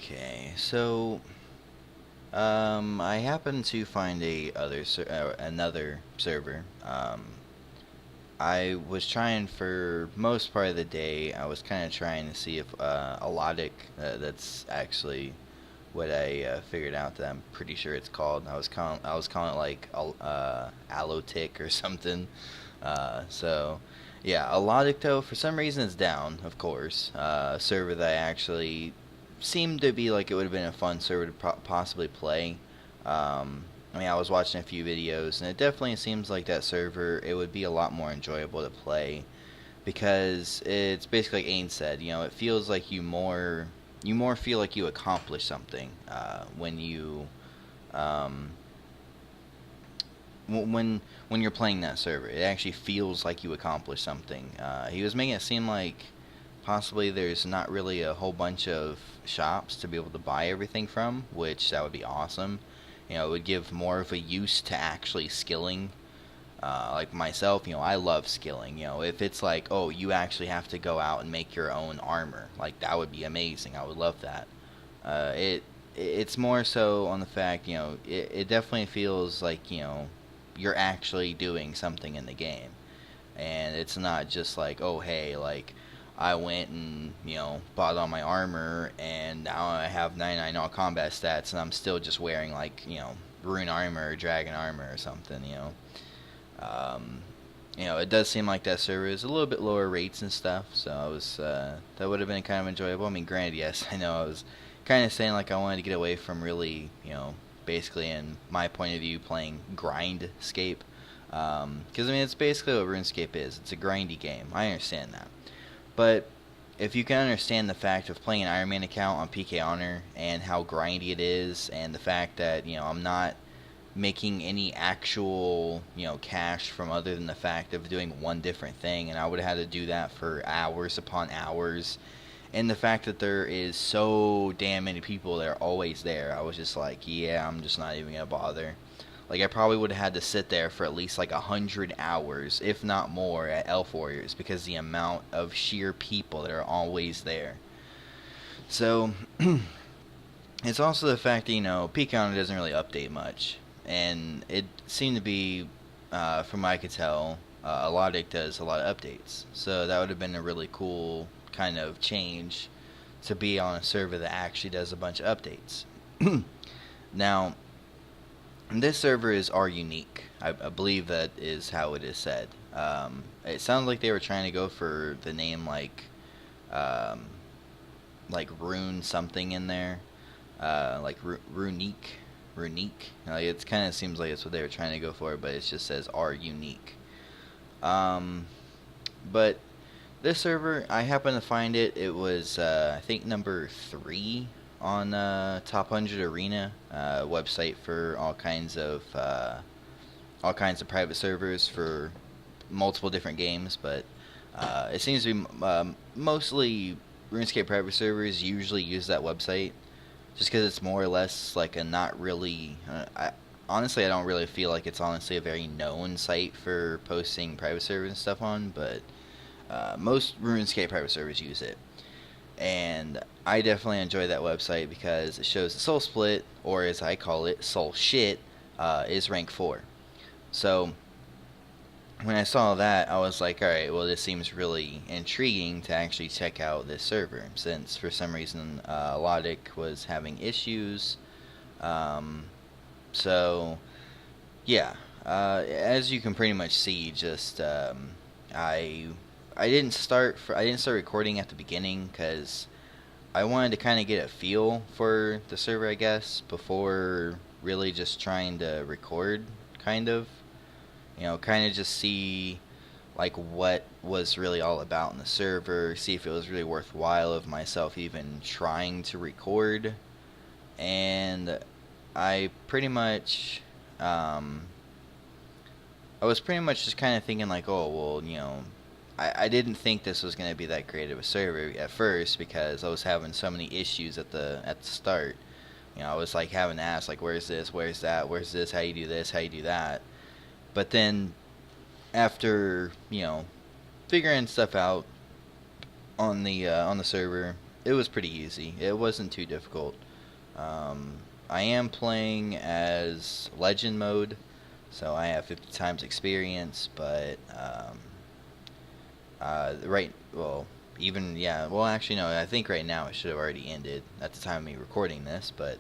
Okay, so I happened to find another server. I was trying for most part of the day. I was kind of trying to see if Alodic, that's actually what I figured out that I'm pretty sure it's called. I was calling it like Allotic or something. So yeah, Alodic though for some reason it's down. Of course, server that I actually seemed to be like it would have been a fun server to possibly play. I mean, I was watching a few videos, and it definitely seems like that server it would be a lot more enjoyable to play because it's basically like Ain said. It feels like you more feel like you accomplish something when you um, when you're playing that server. It actually feels like you accomplish something. He was making it seem like possibly there's not really a whole bunch of shops to be able to buy everything from, which that would be awesome. It would give more of a use to actually skilling. Like myself, I love skilling. If it's like, oh, you actually have to go out and make your own armor, like that would be amazing. I would love that. It's more so on the fact, it definitely feels like you're actually doing something in the game, and it's not just like, oh, hey, like I went and bought all my armor, and now I have 99 all combat stats, and I'm still just wearing like rune armor or dragon armor or something. Um, it does seem like that server is a little bit lower rates and stuff, so I was that would have been kind of enjoyable. I mean, granted, yes, I know I was kind of saying like I wanted to get away from really, basically in my point of view, playing grindscape, because I mean it's basically what RuneScape is. It's a grindy game. I understand that, but if you can understand the fact of playing an Iron Man account on PK Honor and how grindy it is, and the fact that I'm not making any actual cash from other than the fact of doing one different thing, and I would have had to do that for hours upon hours, and the fact that there is so damn many people that are always there, I was just like, yeah, I'm just not even gonna bother. Like I probably would have had to sit there for at least like 100 hours, if not more, at Elf Warriors because the amount of sheer people that are always there. So it's also the fact that Pecan doesn't really update much, and it seemed to be, from what I could tell, Alodic does a lot of updates. So that would have been a really cool kind of change to be on a server that actually does a bunch of updates. Now, this server is Runique. I believe that is how it is said. It sounds like they were trying to go for the name um, like rune something in there, like Runique. Runique. Like it kind of seems like it's what they were trying to go for, but it just says Runique. But this server, I happened to find it. It was I think number 3 on Top 100 Arena website for all kinds of private servers for multiple different games, but it seems to be mostly RuneScape private servers usually use that website just because it's more or less like a not really. Honestly, I don't really feel like it's honestly a very known site for posting private servers and stuff on, but most RuneScape private servers use it. And I definitely enjoy that website because it shows the Soul Split, or as I call it, Soul Shit, is rank 4. So when I saw that, I was like, alright, well, this seems really intriguing to actually check out this server, since for some reason Lodic was having issues. So, yeah, as you can pretty much see, just I I didn't start recording at the beginning because I wanted to kind of get a feel for the server, I guess, before really just trying to record, kind of. Kind of just see like what was really all about in the server, see if it was really worthwhile of myself even trying to record. And I pretty much um I was pretty much just kind of thinking like, oh, well, I didn't think this was going to be that great of a server at first because I was having so many issues at the start. I was like having to ask like, where's this, where's that, where's this, how you do this, how you do that. But then after figuring stuff out on the server, it was pretty easy. It wasn't too difficult. Um, I am playing as legend mode, so I have 50 times experience, but well, even, yeah, well, actually, no, I think right now it should have already ended at the time of me recording this, but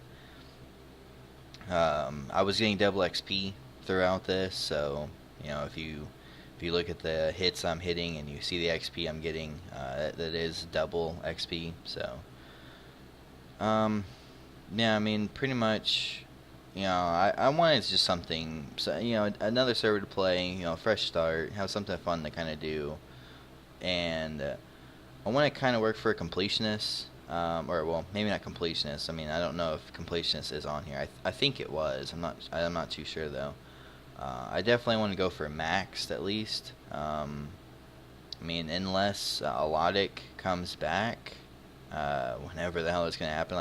I was getting double XP throughout this, so, if you look at the hits I'm hitting and you see the XP I'm getting, that is double XP, so, um, yeah, I mean, pretty much, I wanted just something, so, another server to play, fresh start, have something fun to kind of do, and I want to kind of work for a completionist, or well, maybe not completionist. I mean, I don't know if completionist is on here. I think it was. I'm not too sure though. I definitely want to go for a maxed at least. I mean, unless Alodic comes back, whenever the hell it's gonna happen.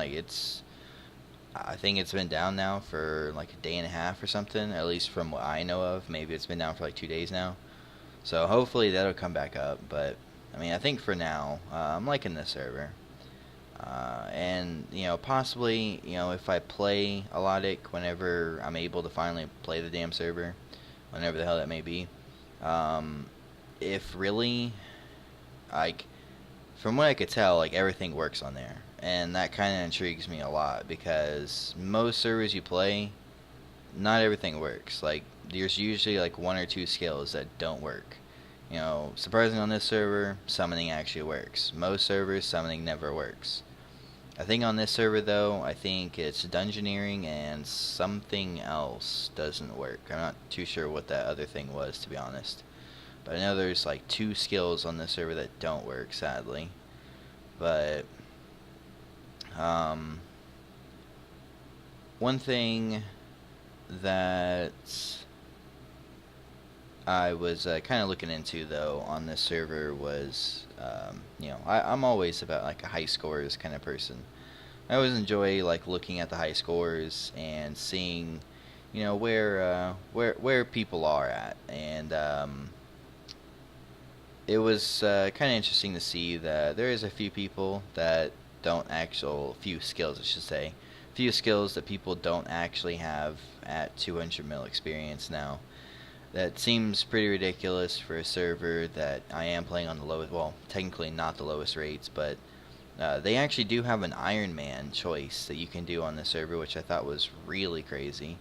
I think it's been down now for like a day and a half or something. At least from what I know of. Maybe it's been down for like 2 days now. So hopefully that'll come back up. But I mean, I think for now, I'm liking this server. And possibly, if I play Alodic whenever I'm able to finally play the damn server, whenever the hell that may be. If really, like, from what I could tell, like, everything works on there. And that kind of intrigues me a lot, because most servers you play, not everything works. Like, there's usually, like, one or two skills that don't work. Surprisingly on this server, summoning actually works. Most servers, summoning never works. I think on this server, though, I think it's dungeoneering and something else doesn't work. I'm not too sure what that other thing was, to be honest. But I know there's like 2 skills on this server that don't work, sadly. But one thing that I was kind of looking into, though, on this server was, I'm always about like a high scores kind of person. I always enjoy like looking at the high scores and seeing, where people are at, and it was kind of interesting to see that there is a few people that few skills, I should say, few skills that people don't actually have at 200 mil experience now. That seems pretty ridiculous for a server that I am playing on the lowest, well, technically not the lowest rates, but they actually do have an Iron Man choice that you can do on the server, which I thought was really crazy.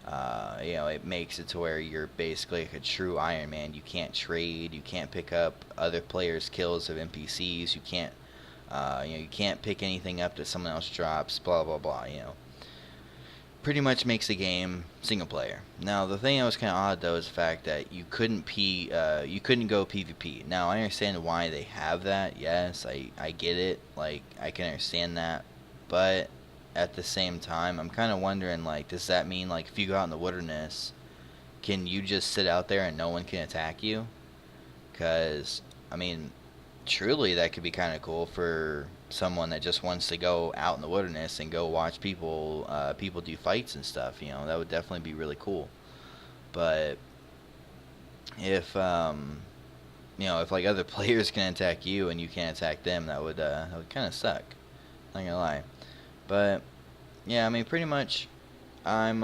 It makes it to where you're basically like a true Iron Man. You can't trade, you can't pick up other players' kills of NPCs, you can't pick anything up that someone else drops, blah blah blah, Pretty much makes the game single player. Now the thing that was kind of odd though is the fact that you couldn't go PvP. Now I understand why they have that. Yes, I get it. Like, I can understand that, but at the same time, I'm kind of wondering, like, does that mean like if you go out in the wilderness, can you just sit out there and no one can attack you? Because I mean, truly that could be kind of cool for someone that just wants to go out in the wilderness and go watch people do fights and stuff. That would definitely be really cool. But if if like other players can attack you and you can't attack them, that would kind of suck, not gonna lie. But yeah, I mean, pretty much I'm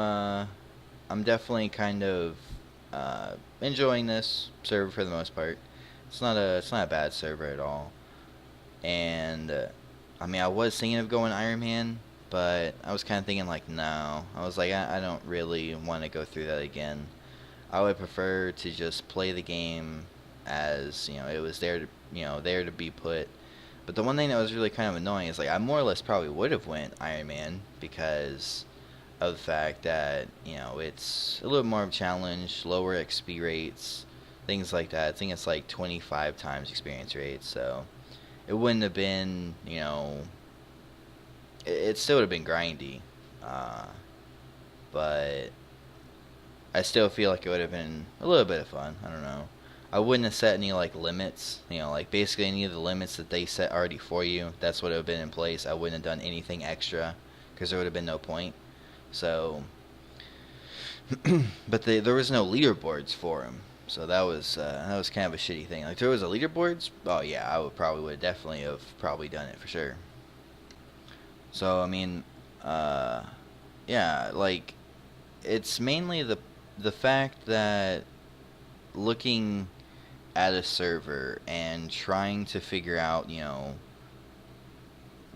definitely kind of enjoying this server for the most part. It's not a bad server at all. And I mean, I was thinking of going Iron Man, but I was kind of thinking like, no. I was like, I don't really want to go through that again. I would prefer to just play the game as, it was there to be put. But the one thing that was really kind of annoying is, like, I more or less probably would have went Iron Man because of the fact that, it's a little more of a challenge, lower XP rates, things like that. I think it's like 25 times experience rate, so it wouldn't have been, it still would have been grindy, but I still feel like it would have been a little bit of fun. I don't know. I wouldn't have set any like limits, like basically any of the limits that they set already for you. That's what would have been in place. I wouldn't have done anything extra because there would have been no point. So, but there was no leaderboards for them. So that was kind of a shitty thing. Like, if there was a leaderboards, oh yeah, I would have definitely have probably done it for sure. So I mean, uh, yeah, like it's mainly the fact that looking at a server and trying to figure out,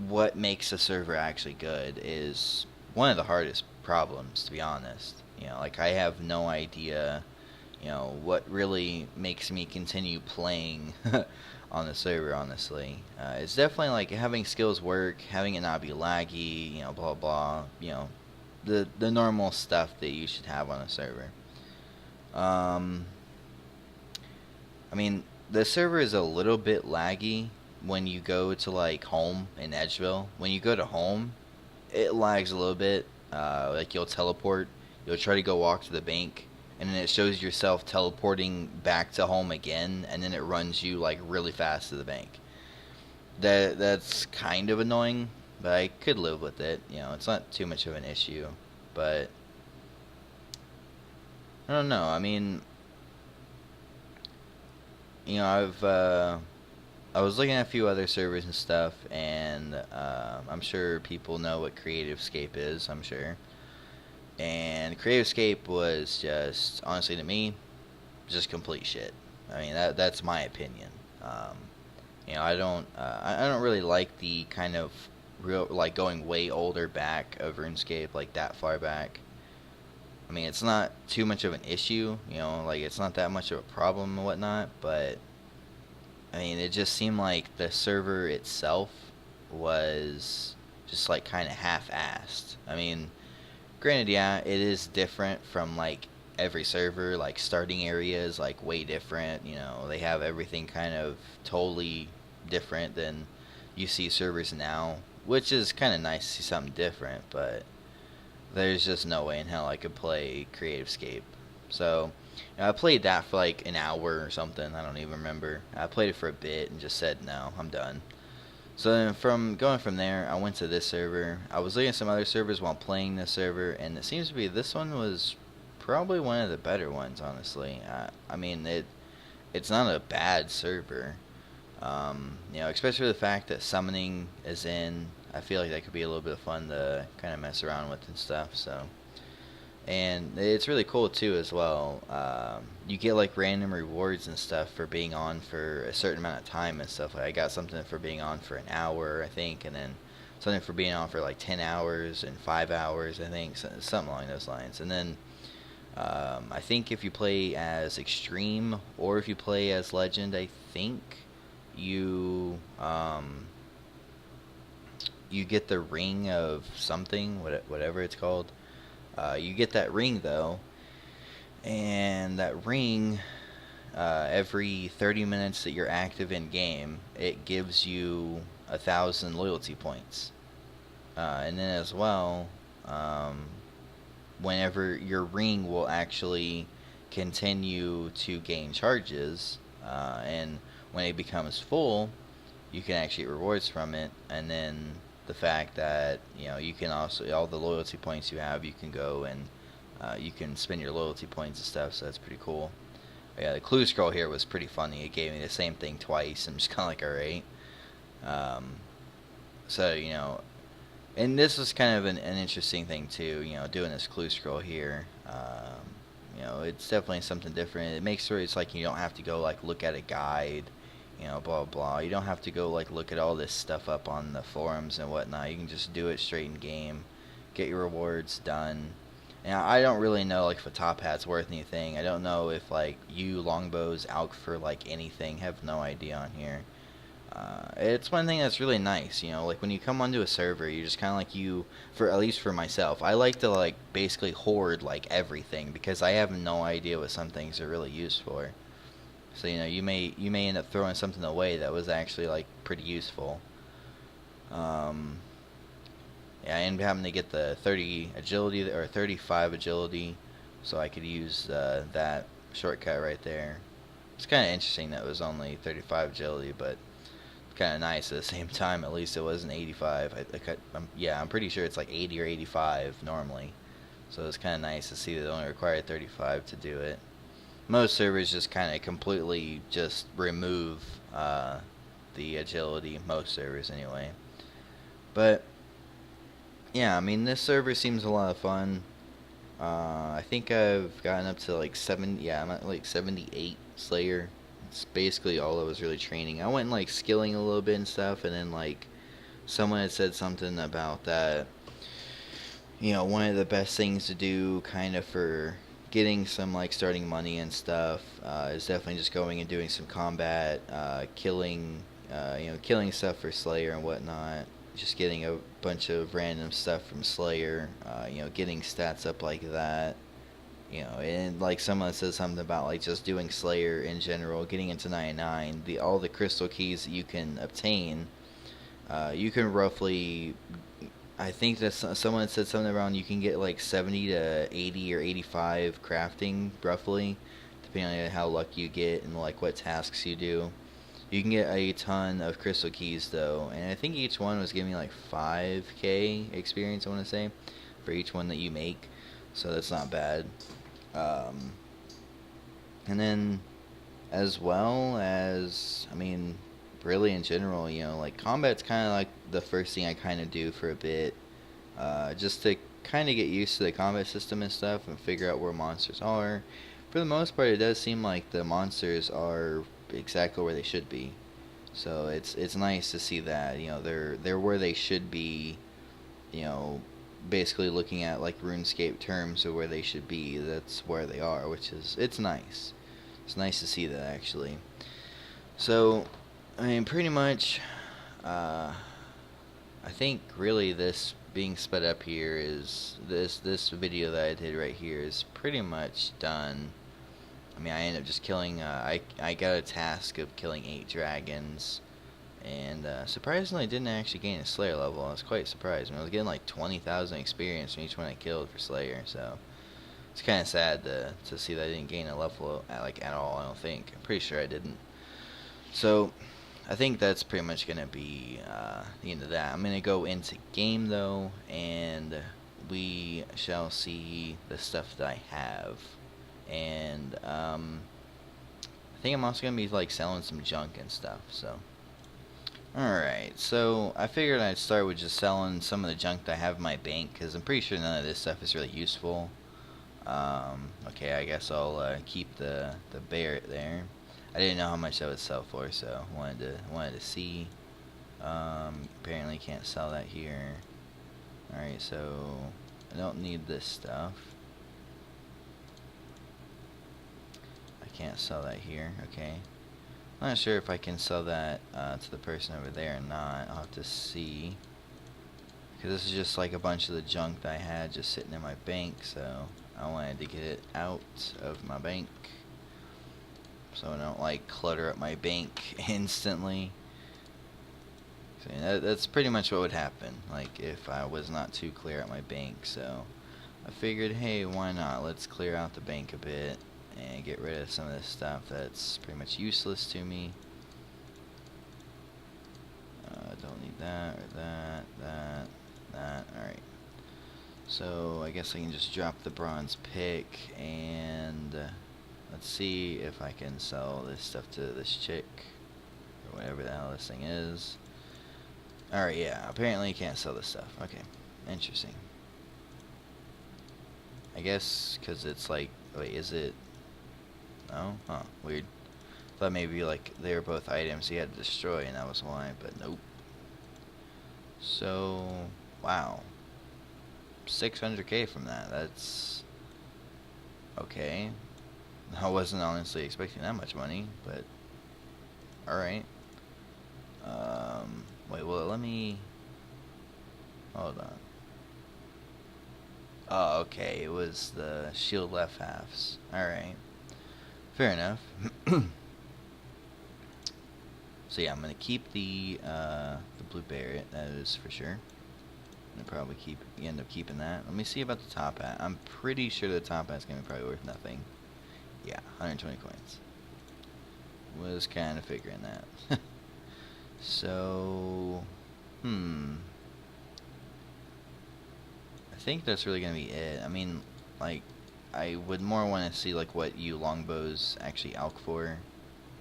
what makes a server actually good is one of the hardest problems, to be honest. Like I have no idea, what really makes me continue playing on the server, honestly. It's definitely like having skills work, having it not be laggy, blah blah, the normal stuff that you should have on a server. Um, I mean, the server is a little bit laggy when you go to like home in Edgeville. When you go to home, it lags a little bit. Like you'll teleport, you'll try to go walk to the bank, and then it shows yourself teleporting back to home again, and then it runs you like really fast to the bank. That's kind of annoying, but I could live with it. It's not too much of an issue. But I don't know. I mean, I was looking at a few other servers and stuff, and I'm sure people know what CreativeScape is. I'm sure. And CreativeScape was just, honestly, to me, just complete shit. I mean, that's my opinion. I don't really like the kind of real, like going way older back of RuneScape, like that far back. I mean, it's not too much of an issue, like it's not that much of a problem and whatnot, but I mean, it just seemed like the server itself was just like kind of half-assed. I mean, granted, yeah, it is different from like every server. Like starting area is like way different. They have everything kind of totally different than you see servers now, which is kind of nice to see something different. But there's just no way in hell I could play CreativeScape. So I played that for like an hour or something. I don't even remember. I played it for a bit and just said no, I'm done. So then from there, I went to this server. I was looking at some other servers while playing this server, and it seems to be this one was probably one of the better ones, honestly. I mean, it's not a bad server. Especially the fact that summoning is in. I feel like that could be a little bit of fun to kind of mess around with and stuff. So, and it's really cool too as well. You get like random rewards and stuff for being on for a certain amount of time and stuff. Like I got something for being on for an hour, I think, and then something for being on for like 10 hours and 5 hours, I think, something along those lines. And then I think if you play as Extreme or if you play as Legend, I think you you get the ring of something, whatever it's called. You get that ring though, and that ring, every 30 minutes that you're active in game, it gives you 1,000 loyalty points. And then as well, whenever your ring will actually continue to gain charges, and when it becomes full, you can actually get rewards from it. And then the fact that you can also, all the loyalty points you have, you can go and you can spend your loyalty points and stuff, so that's pretty cool. But yeah, the clue scroll here was pretty funny. It gave me the same thing twice. I'm just kind of like, alright. So and this was kind of an interesting thing too, doing this clue scroll here. It's definitely something different. It makes sure it's like you don't have to go like look at a guide, blah blah. You don't have to go like look at all this stuff up on the forums and whatnot. You can just do it straight in game, get your rewards done. And I don't really know like if a top hat's worth anything. I don't know if like you longbows out for like anything. Have no idea on here. It's one thing that's really nice, like when you come onto a server, you're just kind of like for at least for myself, I like to like basically hoard like everything because I have no idea what some things are really used for. So you may end up throwing something away that was actually like pretty useful. Yeah, I ended up having to get the 30 agility or 35 agility, so I could use that shortcut right there. It's kind of interesting that it was only 35 agility, but kind of nice at the same time. At least it wasn't 85. I'm pretty sure it's like 80 or 85 normally. So it's kind of nice to see that it only required 35 to do it. Most servers just kind of completely just remove the agility. Most servers anyway. But Yeah, I mean, this server seems a lot of fun. I think I've gotten up to like 7, yeah, I'm at like 78 Slayer. It's basically all I was really training. I went like skilling a little bit and stuff, and then like someone had said something about that, one of the best things to do kind of for getting some like starting money and stuff is definitely just going and doing some combat, killing stuff for Slayer and whatnot. Just getting a bunch of random stuff from Slayer, getting stats up like that. And like someone says something about like just doing Slayer in general, getting into 99, all the crystal keys that you can obtain, you can roughly, I think that someone said something around you can get like 70 to 80 or 85 crafting roughly, depending on how lucky you get and like what tasks you do. You can get a ton of crystal keys though, and I think each one was giving me like 5k experience, I want to say, for each one that you make, so that's not bad. Um, and then, as well as, I mean, really in general, like combat's kind of like the first thing I kind of do for a bit, just to kind of get used to the combat system and stuff and figure out where monsters are. For the most part, it does seem like the monsters are exactly where they should be. So it's nice to see that they're where they should be. You know, basically looking at like RuneScape terms of where they should be. That's where they are, which is it's nice. It's nice to see that actually. So, I mean, pretty much, I think really this being sped up here is this video that I did right here is pretty much done. I mean, I ended up just killing. I got a task of killing 8 dragons, and surprisingly, didn't actually gain a Slayer level. I was quite surprised. I mean, I was getting like 20,000 experience from each one I killed for Slayer. So it's kind of sad to see that I didn't gain a level at all. I don't think. I'm pretty sure I didn't. So I think that's pretty much gonna be the end of that. I'm gonna go into game though, and we shall see the stuff that I have. And I think I'm also gonna be like selling some junk and stuff. So, alright. So I figured I'd start with just selling some of the junk that I have in my bank, because I'm pretty sure none of this stuff is really useful. Okay, I guess I'll keep the Barrett there. I didn't know how much that would sell for, so wanted to see. Apparently can't sell that here. Alright, so I don't need this stuff. I can't sell that here. Okay. I'm not sure if I can sell that to the person over there or not. I'll have to see. Because this is just like a bunch of the junk that I had just sitting in my bank, so I wanted to get it out of my bank, so I don't like clutter up my bank instantly. So that's pretty much what would happen, like if I was not too clear at my bank. So I figured, hey, why not? Let's clear out the bank a bit and get rid of some of this stuff that's pretty much useless to me. Don't need that or that. Alright. So I guess I can just drop the bronze pick, and let's see if I can sell this stuff to this chick, or whatever the hell this thing is. Alright, yeah, apparently you can't sell this stuff. Okay, interesting. I guess because it's like, wait, is it? No? Huh, weird. Thought maybe like they were both items you had to destroy and that was why, but nope. So, wow. 600k from that, that's okay. I wasn't honestly expecting that much money, but alright. Wait, well, let me hold on. Oh, okay, it was the shield left halves. Alright, fair enough. So yeah, I'm gonna keep the blue Barrett, that is for sure. I'm gonna probably end up keeping that. Let me see about the top hat. I'm pretty sure the top hat's gonna be probably worth nothing. Yeah, 120 coins. Was kind of figuring that. So, I think that's really gonna be it. I mean, like, I would more want to see like what you longbows actually alch for.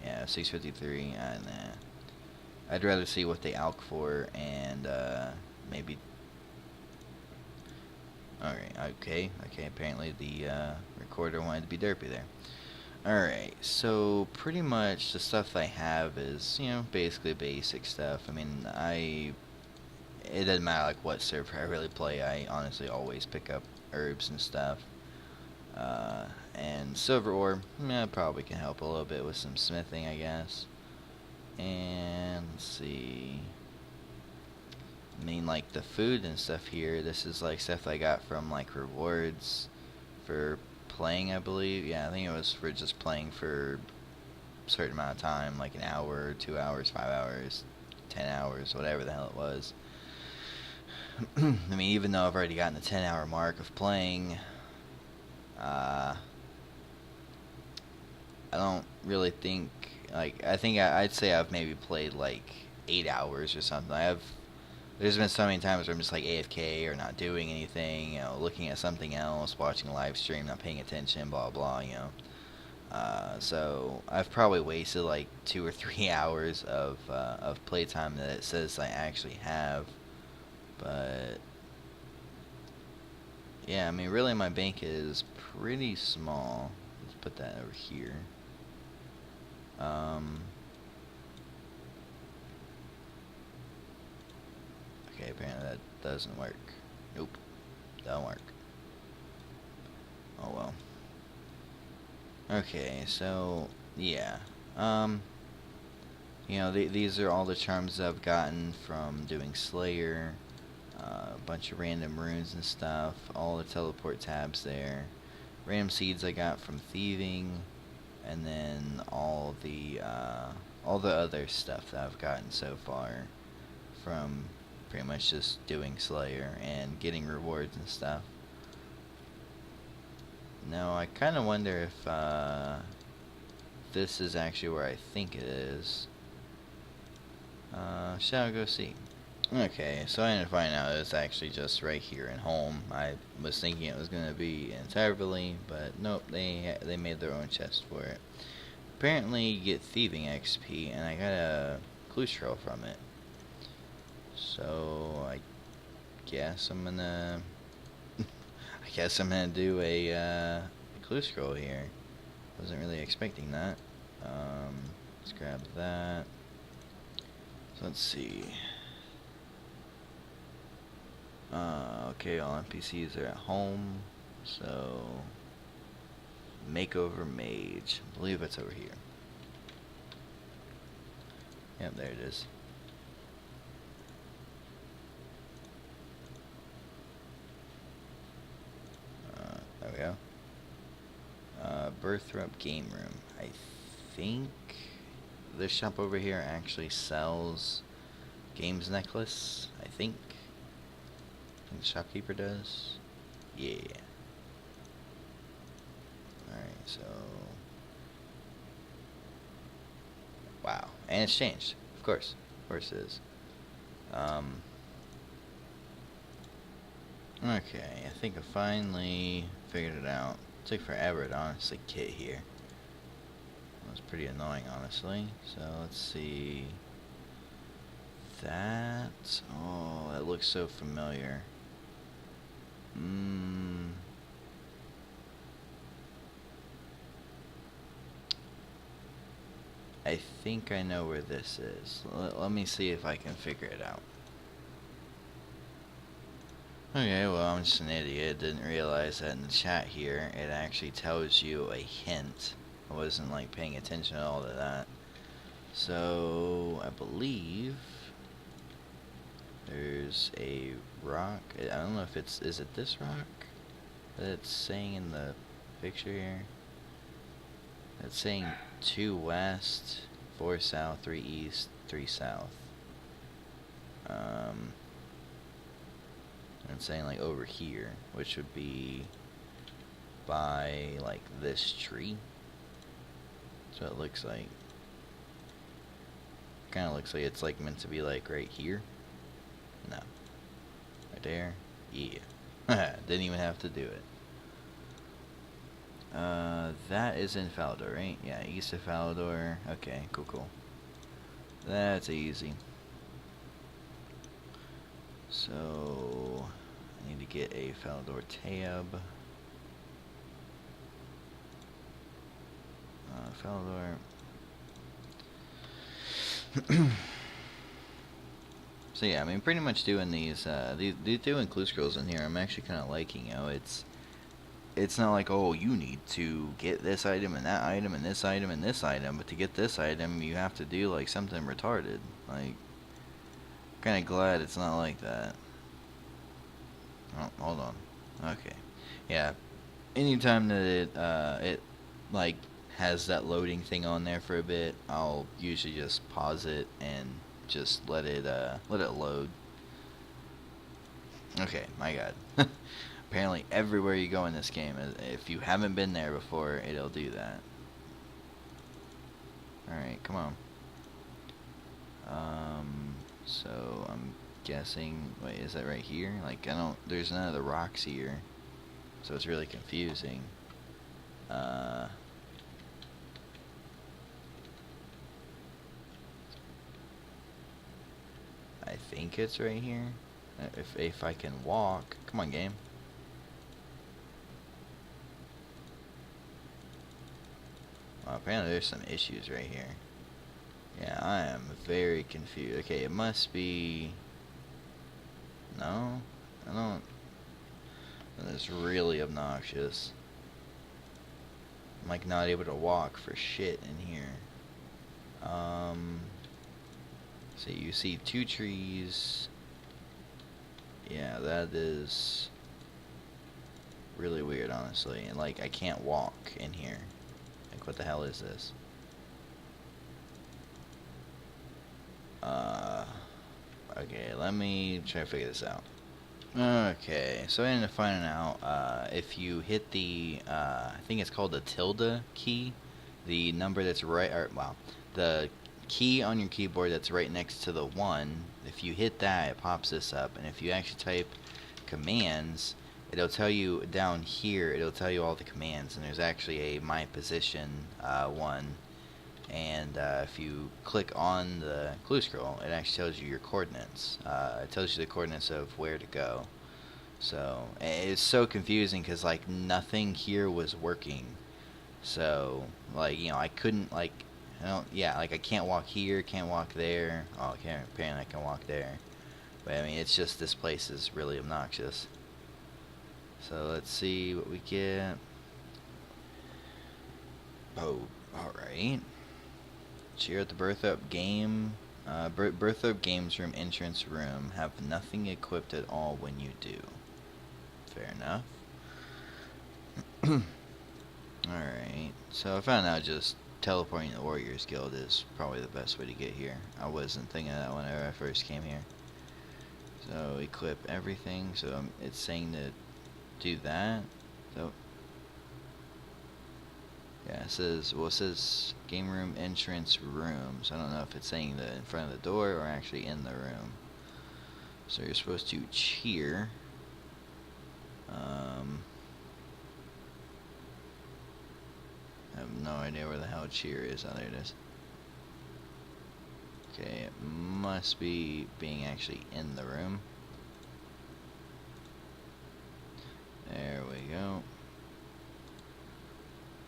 Yeah, 653. Nah. I'd rather see what they alch for, and maybe Alright, okay, apparently the recorder wanted to be derpy there. Alright, so pretty much the stuff I have is, you know, basically basic stuff. I mean, it doesn't matter like what server I really play, I honestly always pick up herbs and stuff. And silver ore, yeah, probably can help a little bit with some smithing, I guess. And let's see. I mean, like the food and stuff here, this is like stuff I got from like rewards for playing, I believe. Yeah, I think it was for just playing for a certain amount of time, like an hour, 2 hours, 5 hours, 10 hours, whatever the hell it was. I mean, even though I've already gotten the 10-hour mark of playing, I don't really think, like, I'd say I've maybe played like 8 hours or something. There's been so many times where I'm just like AFK or not doing anything, you know, looking at something else, watching a live stream, not paying attention, blah blah, you know. So I've probably wasted like 2 or 3 hours of playtime that it says I actually have. But yeah, I mean, really, my bank is pretty small. Let's put that over here. Okay, apparently that doesn't work. Nope, don't work. Oh well. Okay, so yeah, you know, these are all the charms I've gotten from doing Slayer. A bunch of random runes and stuff. All the teleport tabs there. Random seeds I got from thieving, and then all the other stuff that I've gotten so far from pretty much just doing Slayer and getting rewards and stuff. Now I kind of wonder if this is actually where I think it is. Shall I go see? Okay, so I ended up finding out it's actually just right here in home. I was thinking it was going to be in Tarverley, but nope, they made their own chest for it. Apparently you get thieving XP, and I got a clue scroll from it. So I guess I'm gonna do a clue scroll here. Wasn't really expecting that. Let's grab that. So let's see. Okay, all NPCs are at home, so makeover mage. I believe it's over here. Yep, there it is. There we go. Birthrup game room. I think this shop over here actually sells games necklace. I think the shopkeeper does. Yeah. Alright, so wow. And it's changed. Of course. Of course it is. Okay, I think I finally figured it out. It took forever to honestly get here. It was pretty annoying, honestly. So let's see. That. Oh, that looks so familiar. I think I know where this is. Let me see if I can figure it out. Okay, well, I'm just an idiot. Didn't realize that in the chat here, it actually tells you a hint. I wasn't, like, paying attention at all to that. So, I believe there's a rock. I don't know if is it this rock that it's saying in the picture here? It's saying 2 west, 4 south, 3 east, 3 south. It's saying like over here, which would be by like this tree. That's what it looks like. Kind of looks like it's like meant to be like right here. No. Right there. Yeah. Didn't even have to do it. That is in Falador, right? Yeah, east of Falador. Okay, cool. That's easy. So, Need to get a Falador tab. Falador. So yeah, I mean, pretty much doing these doing clue scrolls in here, I'm actually kind of liking. It's not like, oh, you need to get this item and that item and this item and this item, but to get this item, you have to do like something retarded. Like, kind of glad it's not like that. Oh, hold on. Okay, yeah. Anytime that it like has that loading thing on there for a bit, I'll usually just pause it and just let it load. Okay, my God. Apparently everywhere you go in this game, if you haven't been there before, it'll do that. Alright, come on. So I'm guessing, wait, is that right here? Like, there's none of the rocks here, so it's really confusing. I think it's right here. If I can walk, come on, game. Well, apparently there's some issues right here. Yeah, I am very confused. Okay, it must be... No? I don't... That's really obnoxious. I'm like not able to walk for shit in here. So you see 2 trees. Yeah, that is really weird, honestly. And like, I can't walk in here. Like, what the hell is this? Okay, let me try to figure this out. Okay, so I ended up finding out, if you hit the, I think it's called the tilde key, the number that's right, or, well, the key on your keyboard that's right next to the 1, if you hit that, it pops this up, and if you actually type commands, it'll tell you down here, it'll tell you all the commands, and there's actually a my position one, and if you click on the clue scroll, it actually tells you your coordinates. It tells you the coordinates of where to go. So it's so confusing because like nothing here was working. So like, you know, I couldn't like, yeah, like I can't walk here, can't walk there. Oh, okay, apparently I can walk there. But I mean, it's just this place is really obnoxious. So let's see what we get. Oh, alright. Cheer at the Berthup game. Berthup Games Room entrance room. Have nothing equipped at all when you do. Fair enough. Alright. So I found out just teleporting to the Warriors Guild is probably the best way to get here. I wasn't thinking of that whenever I first came here. So equip everything. So it's saying to do that. So yeah, it says game room entrance room. So I don't know if it's saying that in front of the door or actually in the room. So you're supposed to cheer. I have no idea where the hell cheer is. Oh, there it is. Okay, it must be being actually in the room. There we go.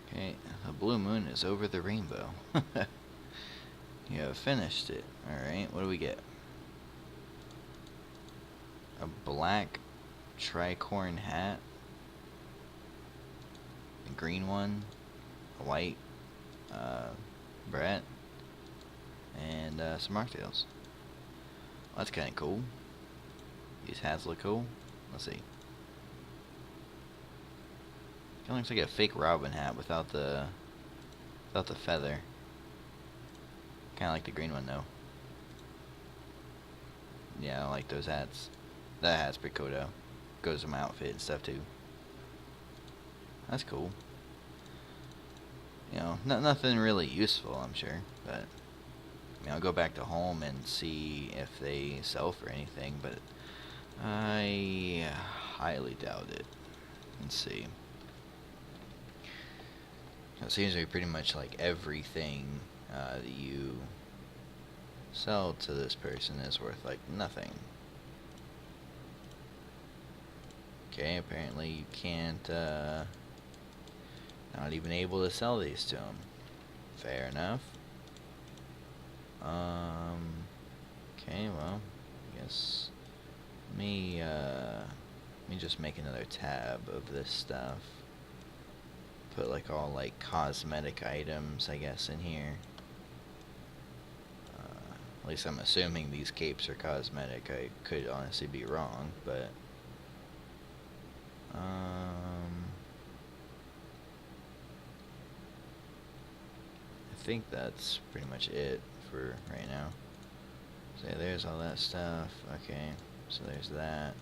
Okay, the blue moon is over the rainbow. You have finished it. Alright, what do we get? A black tricorn hat. A green one. A white Brett. And some mocktails. Well, that's kind of cool. These hats look cool. Let's see. Kind of looks like a fake Robin hat without the feather. Kind of like the green one though. Yeah, I don't like those hats. That hat's pretty cool though. Goes with my outfit and stuff too. That's cool. You know, nothing really useful, I'm sure, but I mean, I'll go back to home and see if they sell for anything, but I highly doubt it. Let's see. It seems to be pretty much like everything that you sell to this person is worth like nothing. Okay, apparently you can't, not even able to sell these to him. Fair enough. Okay, well, I guess let me just make another tab of this stuff. Put like all like cosmetic items, I guess, in here. At least I'm assuming these capes are cosmetic. I could honestly be wrong, but I think that's pretty much it for right now. So yeah, there's all that stuff. Okay, so there's that.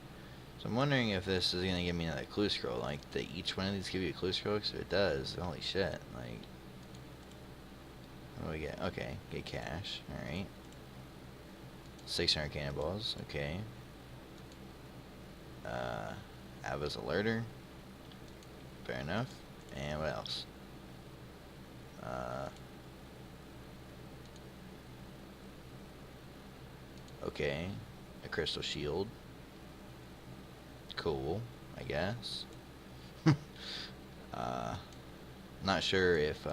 So I'm wondering if this is gonna give me another clue scroll. Like, each one of these give you a clue scroll? Because if it does, holy shit. Like, what do we get? Okay, get cash. Alright. 600 cannonballs. Okay. Ava's alerter. Fair enough. And what else? Okay. A crystal shield. Cool, I guess. Not sure if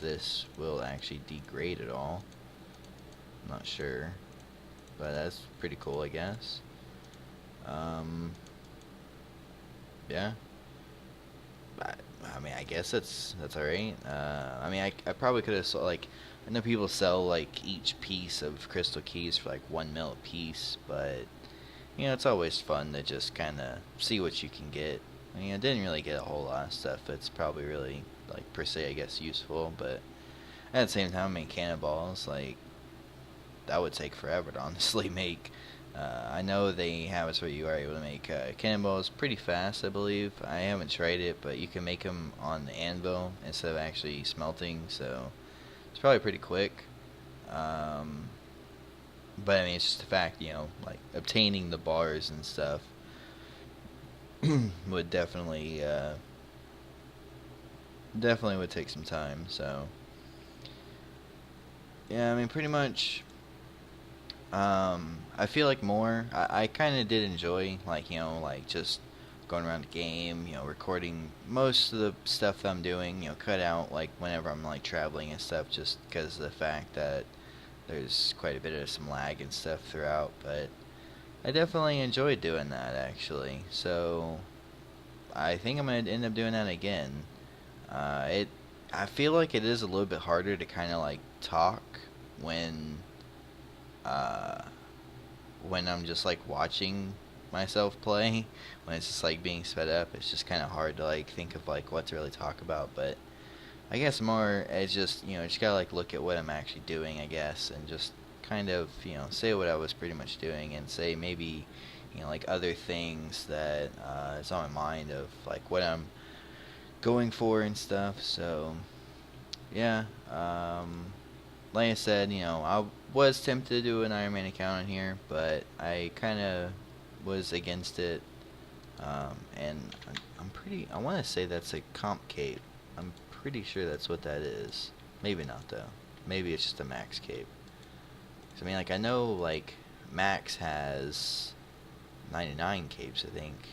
this will actually degrade at all. Not sure, but that's pretty cool, I guess. Yeah. I mean, I guess that's alright. I mean, I probably could have like, I know people sell like each piece of crystal keys for like 1 mil a piece, but you know, it's always fun to just kind of see what you can get. I mean, I didn't really get a whole lot of stuff that's probably really, like, per se, I guess, useful, but at the same time, I mean, cannonballs, like, that would take forever to honestly make. I know they have it where you are able to make cannonballs pretty fast, I believe. I haven't tried it, but you can make them on the anvil instead of actually smelting, so it's probably pretty quick. But I mean, it's just the fact, you know, like obtaining the bars and stuff would definitely would take some time. So yeah, I mean, pretty much. I feel like I kind of did enjoy, like, you know, like just going around the game, you know, recording most of the stuff that I'm doing, you know, cut out like whenever I'm like traveling and stuff, just because of the fact that there's quite a bit of some lag and stuff throughout, but I definitely enjoyed doing that, actually. So I think I'm gonna end up doing that again. I feel like it is a little bit harder to kind of like talk when uh, when I'm just like watching myself play. When it's just like being sped up, it's just kind of hard to like think of like what to really talk about, but I guess more as just, you know, just gotta like look at what I'm actually doing, I guess, and just kind of, you know, say what I was pretty much doing, and say maybe, you know, like other things that is on my mind of like what I'm going for and stuff. So yeah, like I said, you know, I was tempted to do an Iron Man account on here, but I kind of was against it, and I want to say that's a comp cape. I'm pretty sure that's what that is. Maybe not, though. Maybe it's just a max cape. 'Cause, I mean, like, I know, like, max has 99 capes, I think.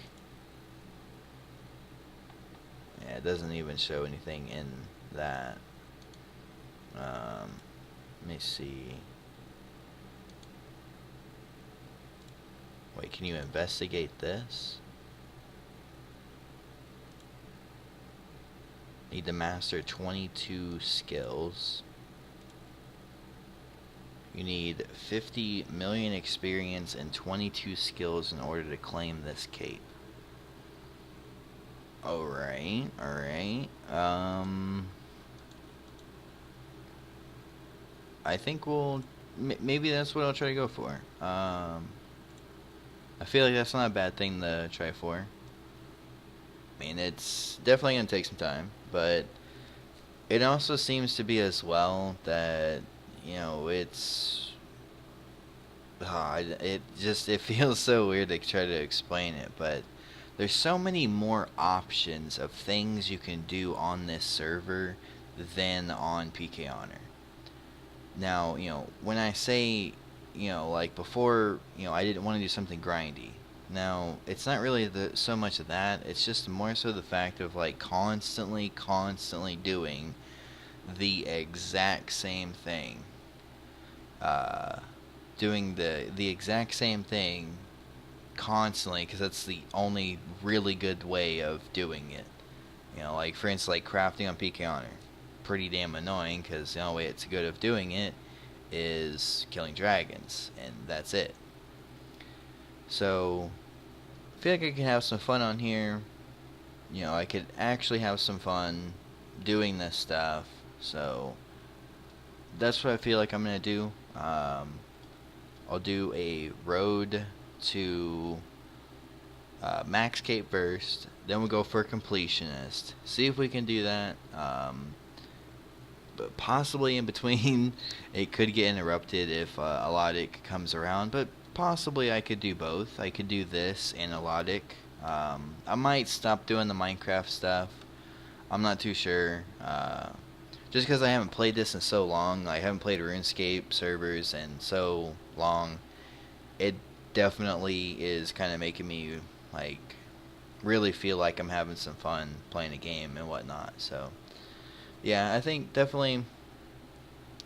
Yeah, it doesn't even show anything in that. Let me see. Wait, can you investigate this? Need to master 22 skills. You need 50 million experience and 22 skills in order to claim this cape. Alright, alright. I think maybe that's what I'll try to go for. I feel like that's not a bad thing to try for. I mean, it's definitely going to take some time, but it also seems to be as well that, you know, it feels so weird to try to explain it, but there's so many more options of things you can do on this server than on PK Honor. Now, you know, when I say, you know, like before, you know, I didn't want to do something grindy. Now, it's not really so much of that. It's just more so the fact of like constantly doing the exact same thing. Uh, Doing the exact same thing constantly, because that's the only really good way of doing it. You know, like for instance, like crafting on PK Honor, pretty damn annoying because the only way it's good of doing it is killing dragons, and that's it. So I feel like I could have some fun on here. You know, I could actually have some fun doing this stuff. So that's what I feel like I'm gonna do. I'll do a road to Max Cape first. Then we'll go for completionist. See if we can do that. But possibly in between, it could get interrupted if Alodic comes around. But possibly I could do both. I could do this and Alodic. I might stop doing the Minecraft stuff. I'm not too sure. Just because I haven't played this in so long. I haven't played RuneScape servers in so long. It definitely is kind of making me like really feel like I'm having some fun playing a game and whatnot. So yeah, I think definitely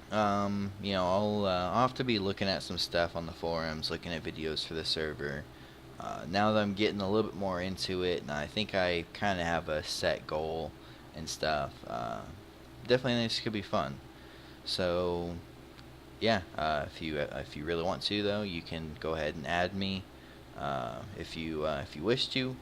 you know, I'll have to be looking at some stuff on the forums, looking at videos for the server. Now that I'm getting a little bit more into it, and I think I kind of have a set goal and stuff, definitely this could be fun. So yeah, if you really want to though, you can go ahead and add me if you wish to.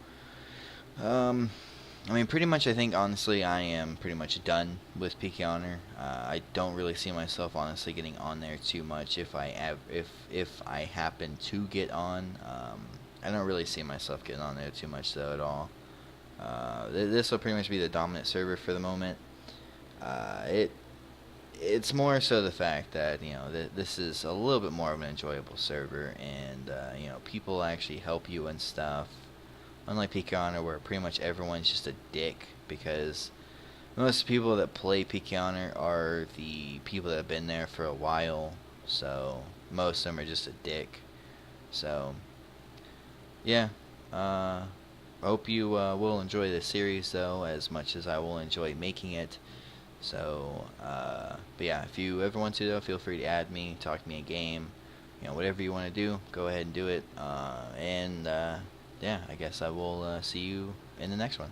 I mean, pretty much, I think, honestly, I am pretty much done with PK Honor. I don't really see myself, honestly, getting on there too much if I happen to get on. I don't really see myself getting on there too much, though, at all. This will pretty much be the dominant server for the moment. It's more so the fact that, you know, this is a little bit more of an enjoyable server, and, you know, people actually help you and stuff. Unlike PK Honor, where pretty much everyone's just a dick, because most people that play PK Honor are the people that have been there for a while, so most of them are just a dick. So, yeah, I hope you will enjoy this series, though, as much as I will enjoy making it. So, but yeah, if you ever want to, though, feel free to add me, talk to me a game, you know, whatever you want to do, go ahead and do it, and yeah, I guess I will see you in the next one.